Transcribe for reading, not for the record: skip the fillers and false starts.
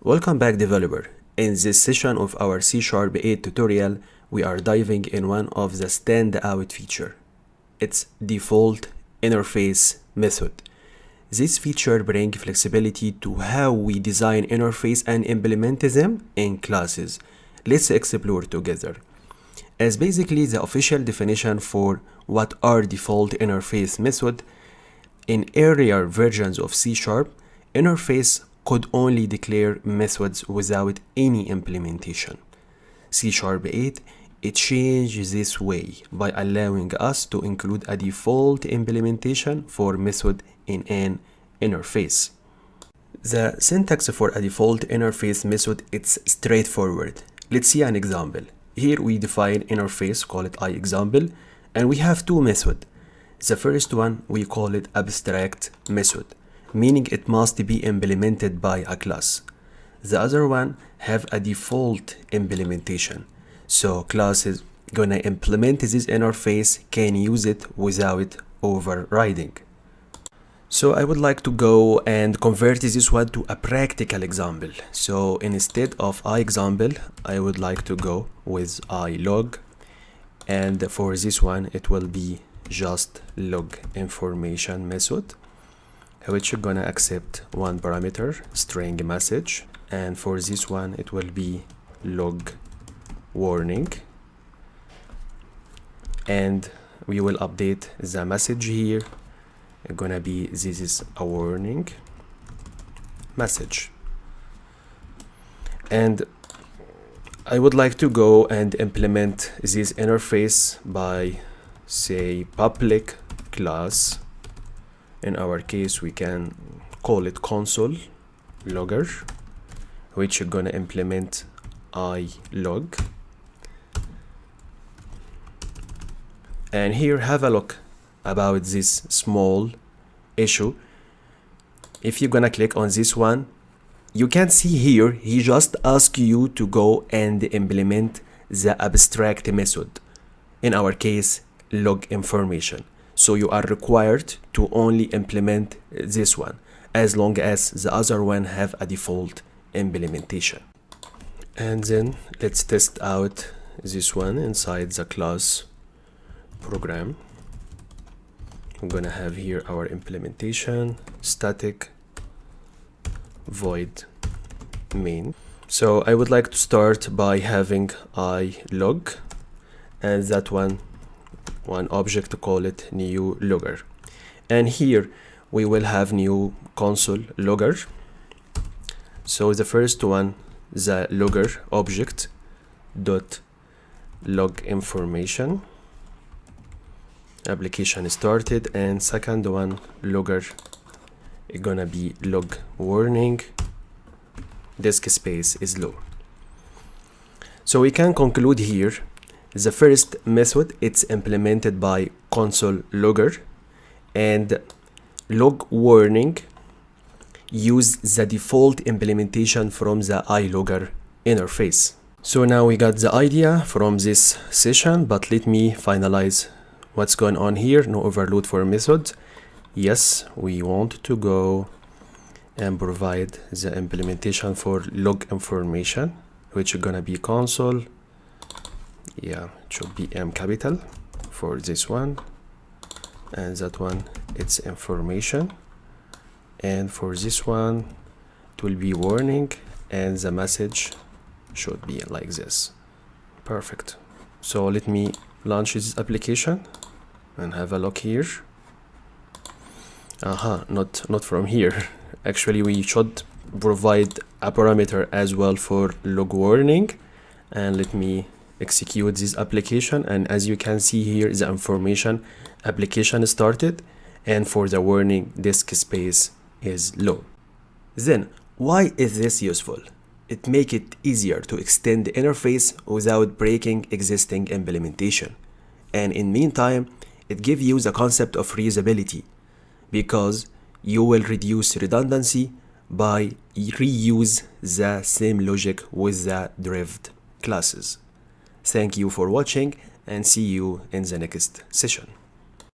Welcome back, developer. In this session of our C# 8 tutorial, we are diving in one of the standout feature. Its default interface method. This feature brings flexibility to how we design interface and implement them in classes. Let's explore together. As basically the official definition for what are default interface method, in earlier versions of C#, interface could only declare methods without any implementation. C# 8 it changed this way by allowing us to include a default implementation for method in an interface. The syntax for a default interface method is straightforward. Let's see an example. Here we define interface, call it iExample, and we have two methods. The first one we call it abstract method, meaning it must be implemented by a class. The other one have a default implementation, so classes gonna implement this interface can use it without overriding. So I would like to go and convert this one to a practical example. So instead of iExample, I would like to go with iLog, and for this one it will be just log information method, which you're gonna accept one parameter, string message, and for this one it will be log warning, and we will update the message here. It's gonna be this is a warning message, and I would like to go and implement this interface by say public class. In our case we can call it console logger, which you're gonna implement iLog, and here have a look about this small issue. If you're gonna click on this one, you can see here he just asks you to go and implement the abstract method, in our case log information. So you are required to only implement this one as long as the other one have a default implementation. And then let's test out this one inside the class program. I'm gonna have here our implementation static void main. So I would like to start by having iLog, and that one object to call it new logger, and here we will have new console logger. So the first one, the logger object dot log information application started, and second one logger is gonna be log warning disk space is low. So we can conclude here the first method it's implemented by console logger, and log warning use the default implementation from the iLogger interface. So now we got the idea from this session, but let me finalize what's going on here. No overload for method. Yes, we want to go and provide the implementation for log information, which is gonna be console. Yeah, it should be M capital for this one, and that one it's information, and for this one it will be warning, and the message should be like this. Perfect. So let me launch this application and have a look here. Not from here. Actually we should provide a parameter as well for log warning, and let me execute this application, and as you can see here the information application started, and for the warning disk space is low. Then why is this useful? It makes it easier to extend the interface without breaking existing implementation, and in meantime it gives you the concept of reusability, because you will reduce redundancy by reuse the same logic with the derived classes. Thank you for watching, and see you in the next session.